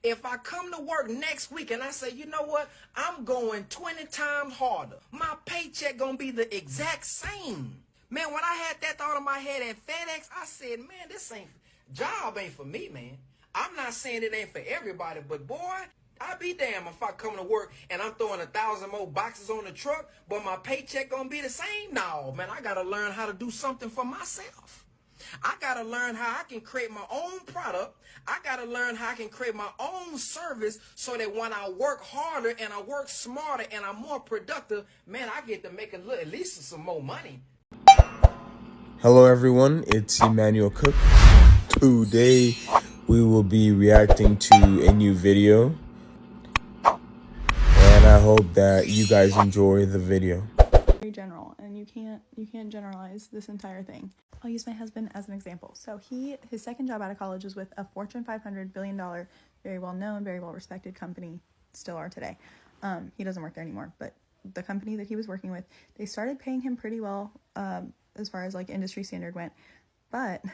If I come to work next week and I say, you know what, I'm going 20 times harder, my paycheck gonna be the exact same. Man, when I had that thought in my head at FedEx, I said, man, job ain't for me, man. I'm not saying it ain't for everybody, but boy, I'd be damned if I come to work and I'm throwing 1,000 more boxes on the truck, but my paycheck gonna be the same. No, man, I gotta learn how to do something for myself. I gotta learn how I can create my own product. I gotta learn how I can create my own service so that when I work harder and I work smarter and I'm more productive, man, I get to make at least some more money. Hello everyone, it's Emmanuel Cooke. Today we will be reacting to a new video, and I hope that you guys enjoy the video. Very general, and you can't generalize this entire thing. I'll use my husband as an example. So his second job out of college was with a Fortune 500 billion dollar, very well known, very well respected company, still are today. He doesn't work there anymore, but the company that he was working with, they started paying him pretty well as far as like industry standard went, but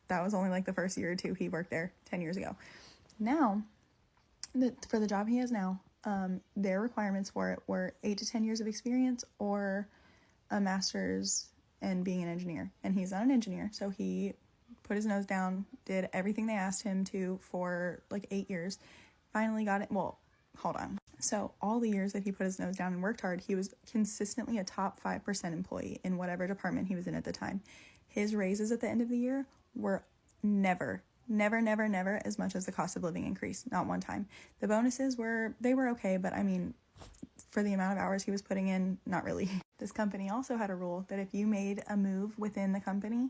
that was only like the first year or two he worked there 10 years ago. Now, for the job he has now, their requirements for it were 8 to 10 years of experience or a master's and being an engineer. And he's not an engineer, so he put his nose down, did everything they asked him to for like 8 years, finally got it. Well, hold on. So all the years that he put his nose down and worked hard, he was consistently a top 5% employee in whatever department he was in at the time. His raises at the end of the year were never as much as the cost of living increase. Not one time. The bonuses were okay, but I mean, for the amount of hours he was putting in, not really. This company also had a rule that if you made a move within the company,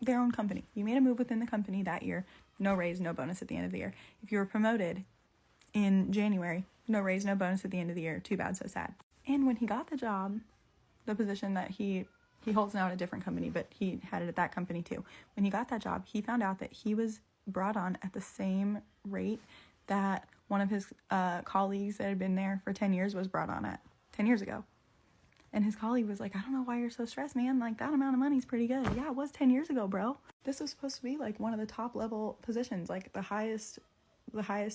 their own company, you made a move within the company that year, no raise, no bonus at the end of the year. If you were promoted in January, no raise, no bonus at the end of the year. Too bad, so sad. And when he got the job, the position that he holds now at a different company, but he had it at that company too. When he got that job, he found out that he was brought on at the same rate that one of his colleagues that had been there for 10 years was brought on at 10 years ago. And his colleague was like, I don't know why you're so stressed, man. Like, that amount of money is pretty good. Yeah, it was 10 years ago, bro. This was supposed to be like one of the top level positions, like the highest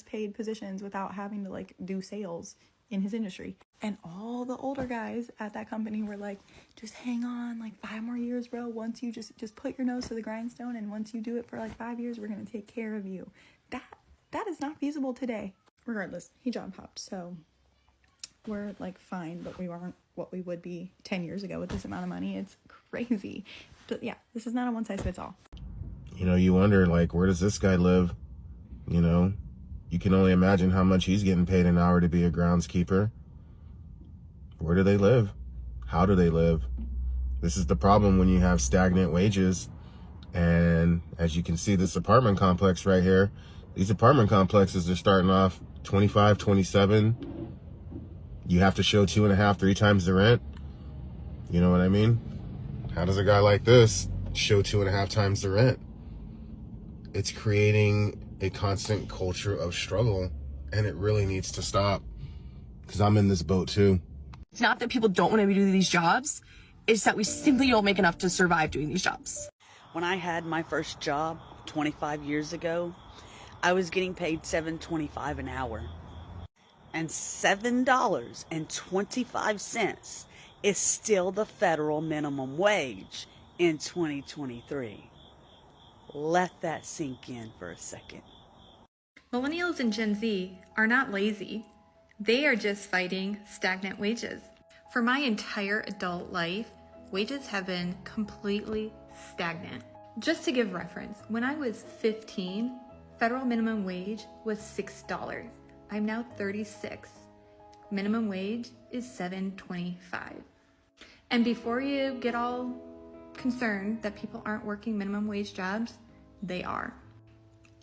paid positions without having to like do sales in his industry. And all the older guys at that company were like, just hang on like 5 more years, bro. Once you just put your nose to the grindstone, and once you do it for like 5 years, we're going to take care of you. That is not feasible today. Regardless, he job hopped, so we're like fine, but we weren't what we would be 10 years ago with this amount of money. It's crazy. But yeah, this is not a one size fits all. You know, you wonder, like, where does this guy live? You know, you can only imagine how much he's getting paid an hour to be a groundskeeper. Where do they live? How do they live? This is the problem when you have stagnant wages. And as you can see, this apartment complex right here, these apartment complexes are starting off 25, 27. You have to show 2.5, 3 times the rent. You know what I mean? How does a guy like this show 2.5 times the rent? It's creating a constant culture of struggle, and it really needs to stop, because I'm in this boat too. It's not that people don't want to be doing these jobs, it's that we simply don't make enough to survive doing these jobs. When I had my first job 25 years ago, I was getting paid $7.25 an hour. And $7.25 is still the federal minimum wage in 2023. Let that sink in for a second. Millennials and Gen Z are not lazy. They are just fighting stagnant wages. For my entire adult life, wages have been completely stagnant. Just to give reference, when I was 15, federal minimum wage was $6. I'm now 36. Minimum wage is $7.25. And before you get all concerned that people aren't working minimum wage jobs, they are.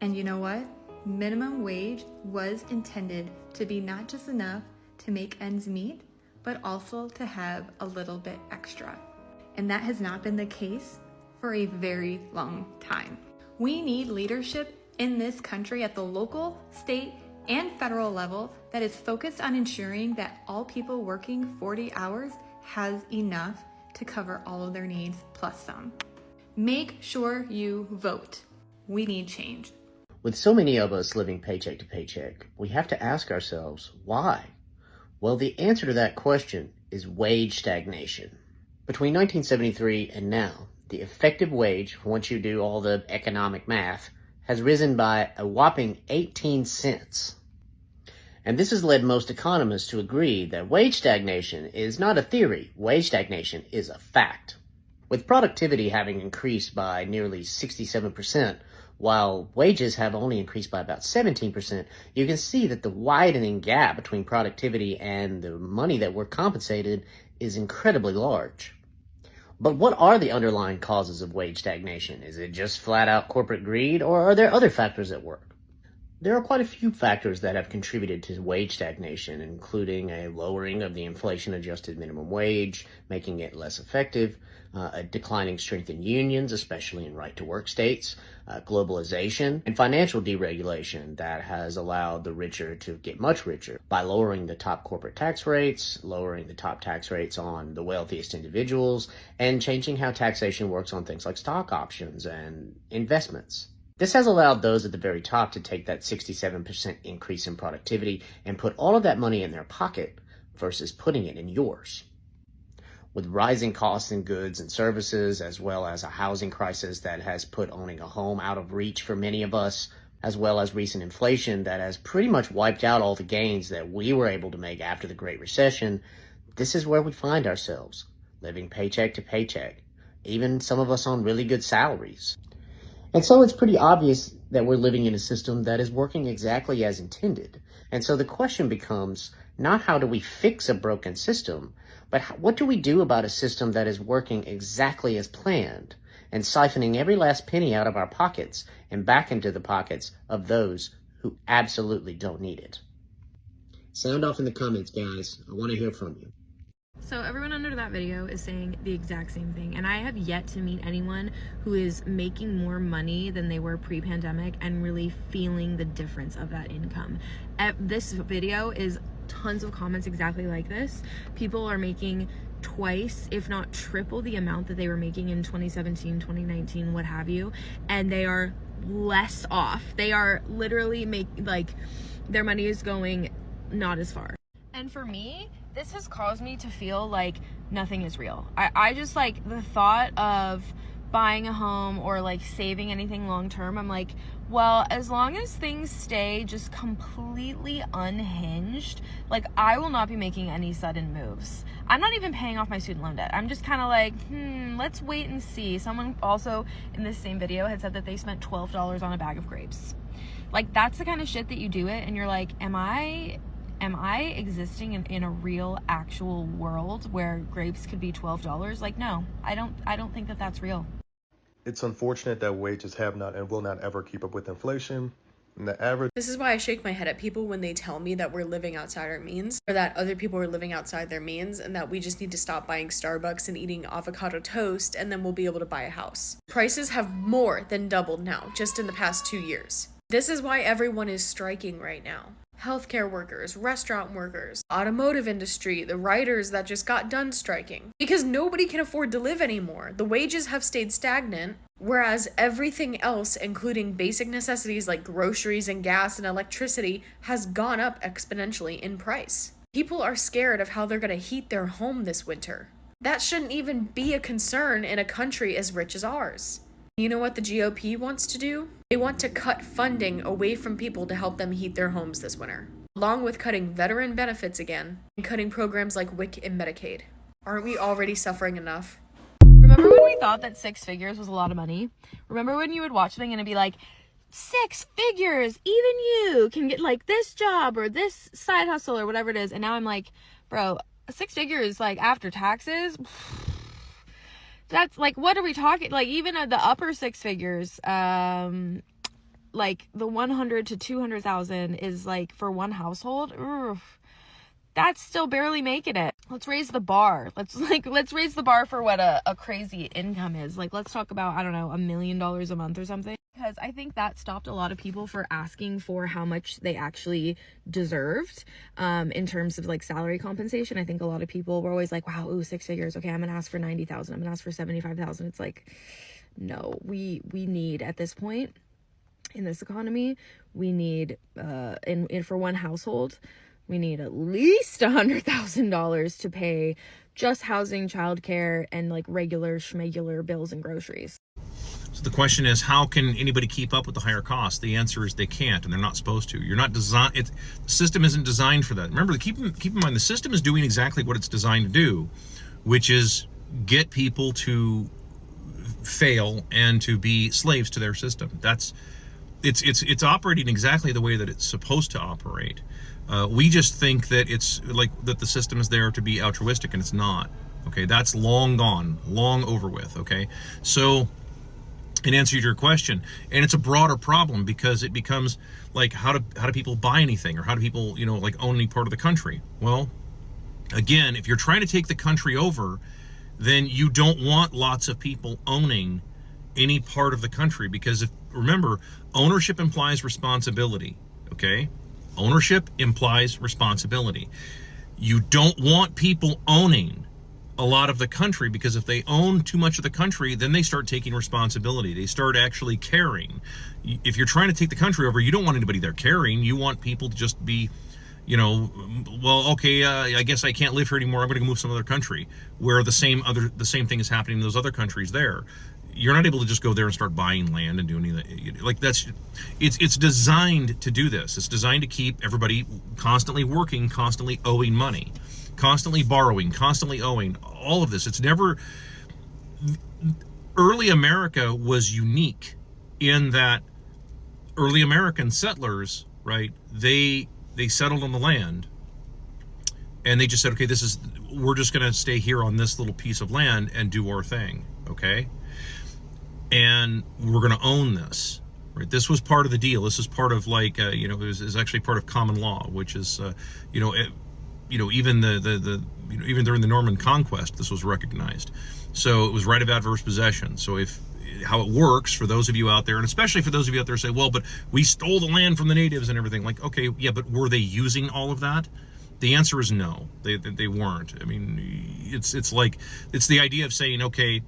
And you know what? Minimum wage was intended to be not just enough to make ends meet, but also to have a little bit extra. And that has not been the case for a very long time. We need leadership in this country at the local, state, and federal level that is focused on ensuring that all people working 40 hours has enough to cover all of their needs plus some. Make sure you vote. We need change. With so many of us living paycheck to paycheck, we have to ask ourselves, why? Well, the answer to that question is wage stagnation. Between 1973 and now, the effective wage, once you do all the economic math, has risen by a whopping 18 cents. And this has led most economists to agree that wage stagnation is not a theory. Wage stagnation is a fact. With productivity having increased by nearly 67%, while wages have only increased by about 17%, you can see that the widening gap between productivity and the money that we're compensated is incredibly large. But what are the underlying causes of wage stagnation? Is it just flat out corporate greed, or are there other factors at work? There are quite a few factors that have contributed to wage stagnation, including a lowering of the inflation-adjusted minimum wage, making it less effective, a declining strength in unions, especially in right-to-work states, globalization, and financial deregulation that has allowed the richer to get much richer by lowering the top corporate tax rates, lowering the top tax rates on the wealthiest individuals, and changing how taxation works on things like stock options and investments. This has allowed those at the very top to take that 67% increase in productivity and put all of that money in their pocket versus putting it in yours. With rising costs in goods and services, as well as a housing crisis that has put owning a home out of reach for many of us, as well as recent inflation that has pretty much wiped out all the gains that we were able to make after the Great Recession, this is where we find ourselves, living paycheck to paycheck, even some of us on really good salaries. And so it's pretty obvious that we're living in a system that is working exactly as intended. And so the question becomes not how do we fix a broken system, but what do we do about a system that is working exactly as planned and siphoning every last penny out of our pockets and back into the pockets of those who absolutely don't need it? Sound off in the comments, guys. I want to hear from you. So everyone under that video is saying the exact same thing, and I have yet to meet anyone who is making more money than they were pre-pandemic and really feeling the difference of that income. This video is tons of comments exactly like this. People are making twice, if not triple, the amount that they were making in 2017, 2019, what have you, and they are less off. They are literally their money is going not as far. And for me, this has caused me to feel like nothing is real. I just the thought of buying a home or saving anything long term, I'm like, well, as long as things stay just completely unhinged, I will not be making any sudden moves. I'm not even paying off my student loan debt. I'm just kind of let's wait and see. Someone also in this same video had said that they spent $12 on a bag of grapes. That's the kind of shit that you do it and you're like, am I existing in a real actual world where grapes could be $12? No, I don't think that that's real. It's unfortunate that wages have not and will not ever keep up with inflation. And the average. This is why I shake my head at people when they tell me that we're living outside our means, or that other people are living outside their means, and that we just need to stop buying Starbucks and eating avocado toast, and then we'll be able to buy a house. Prices have more than doubled now, just in the past 2 years. This is why everyone is striking right now. Healthcare workers, restaurant workers, automotive industry, the writers that just got done striking. Because nobody can afford to live anymore. The wages have stayed stagnant, whereas everything else, including basic necessities like groceries and gas and electricity, has gone up exponentially in price. People are scared of how they're going to heat their home this winter. That shouldn't even be a concern in a country as rich as ours. You know what the GOP wants to do? They want to cut funding away from people to help them heat their homes this winter, along with cutting veteran benefits again and cutting programs like WIC and Medicaid. Aren't we already suffering enough? Remember when we thought that 6 figures was a lot of money? Remember when you would watch something and it'd be like, 6 figures, even you can get this job or this side hustle or whatever it is. And now I'm like, bro, 6 figures after taxes? That's what are we talking? Even at the upper 6 figures, the 100 to 200,000 is for one household. That's still barely making it. Let's raise the bar. Let's raise the bar for what a crazy income is. Let's talk about, I don't know, $1 million a month or something. Because I think that stopped a lot of people for asking for how much they actually deserved in terms of salary compensation. I think a lot of people were always like, wow, 6 figures. Okay, I'm going to ask for 90,000. I'm going to ask for 75,000. It's no, we need at this point in this economy, we need, and for one household, we need at least $100,000 to pay just housing, childcare, and like regular schmegular bills and groceries. So the question is, how can anybody keep up with the higher costs? The answer is they can't, and they're not supposed to. You're not designed. The system isn't designed for that. Remember, keep in mind, the system is doing exactly what it's designed to do, which is get people to fail and to be slaves to their system. It's operating exactly the way that it's supposed to operate. We just think that it's like that the system is there to be altruistic, and it's not. Okay, that's long gone, long over with. Okay, so in answer to your question, and it's a broader problem because it becomes like, how do people buy anything, or how do people, you know, like own any part of the country? Well, again, if you're trying to take the country over, then you don't want lots of people owning any part of the country, because remember, ownership implies responsibility. Okay, ownership implies responsibility. You don't want people owning a lot of the country, because if they own too much of the country, then they start taking responsibility. They start actually caring. If you're trying to take the country over, you don't want anybody there caring. You want people to just be, you know, well, okay, I guess I can't live here anymore. I'm going to move to some other country where the same thing is happening in those other countries there. You're not able to just go there and start buying land and doing anything. Like it's designed to do this. It's designed to keep everybody constantly working, constantly owing money, constantly borrowing, constantly owing, all of this. It's never, early America was unique in that early American settlers, right, they settled on the land, and they just said, okay, we're just going to stay here on this little piece of land and do our thing, okay? And we're going to own this, right? This was part of the deal. This is part of, like, you know, it was actually part of common law, which is, even even during the Norman Conquest, this was recognized. So it was right of adverse possession. So how it works for those of you out there, and especially for those of you out there who say, well, but we stole the land from the natives and everything. Like, okay, yeah, but were they using all of that? The answer is no, they weren't. I mean, it's like, it's the idea of saying, okay,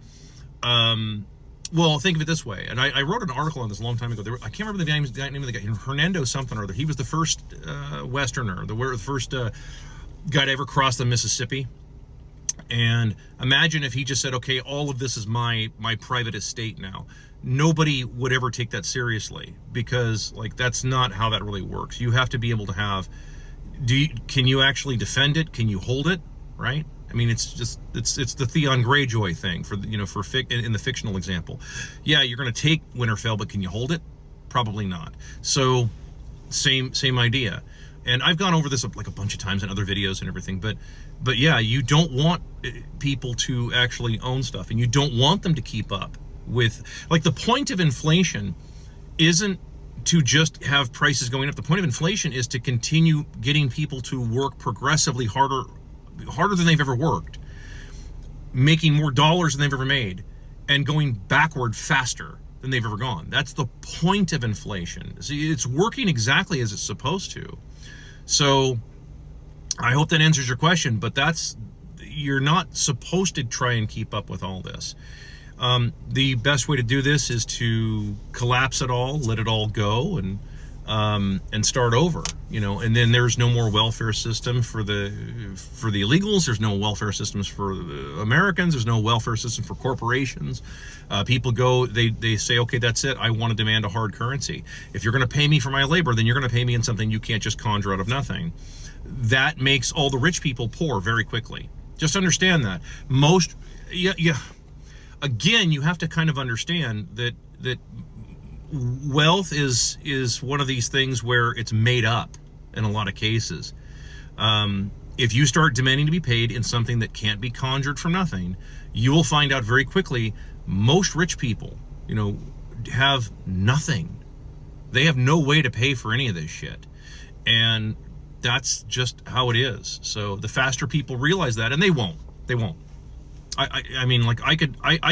well, think of it this way. And I wrote an article on this a long time ago. I can't remember the name of the guy, Hernando something or other. He was the first Westerner, the first guy to ever cross the Mississippi. And imagine if he just said, okay, all of this is my private estate now. Nobody would ever take that seriously, because, like, that's not how that really works. You have to be able to have, can you actually defend it? Can you hold it? Right? I mean, it's the Theon Greyjoy thing in the fictional example. Yeah, you're going to take Winterfell, but can you hold it? Probably not. So same idea. And I've gone over this like a bunch of times in other videos and everything, but yeah, you don't want people to actually own stuff, and you don't want them to keep up with, like, the point of inflation isn't to just have prices going up. The point of inflation is to continue getting people to work progressively harder than they've ever worked, making more dollars than they've ever made, and going backward faster than they've ever gone. That's the point of inflation. See, it's working exactly as it's supposed to. So I hope that answers your question, but you're not supposed to try and keep up with all this. The best way to do this is to collapse it all, let it all go, and start over, and then there's no more welfare system for the illegals. There's no welfare systems for the Americans. There's no welfare system for corporations. People go, they say, okay, that's it. I want to demand a hard currency. If you're going to pay me for my labor, then you're going to pay me in something you can't just conjure out of nothing. That makes all the rich people poor very quickly. Just understand that. Again, you have to kind of understand that wealth is one of these things where it's made up in a lot of cases. If you start demanding to be paid in something that can't be conjured from nothing, you will find out very quickly most rich people, have nothing. They have no way to pay for any of this shit. And that's just how it is. So the faster people realize that, and they won't. I mean, like, I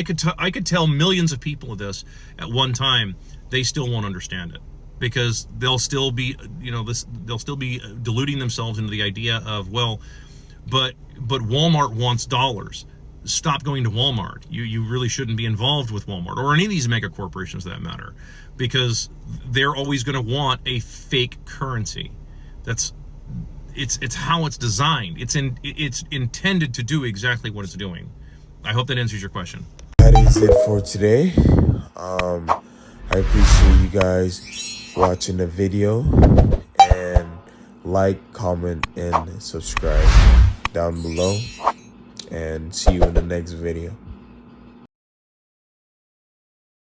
could tell millions of people of this at one time. They still won't understand it, because they'll still be, they'll still be deluding themselves into the idea of, well, but Walmart wants dollars. stop going to Walmart. You really shouldn't be involved with Walmart or any of these mega corporations for that matter, because they're always going to want a fake currency. It's how it's designed. It's intended to do exactly what it's doing. I hope that answers your question. That is it for today. I appreciate you guys watching the video, and like, comment, and subscribe down below, and see you in the next video.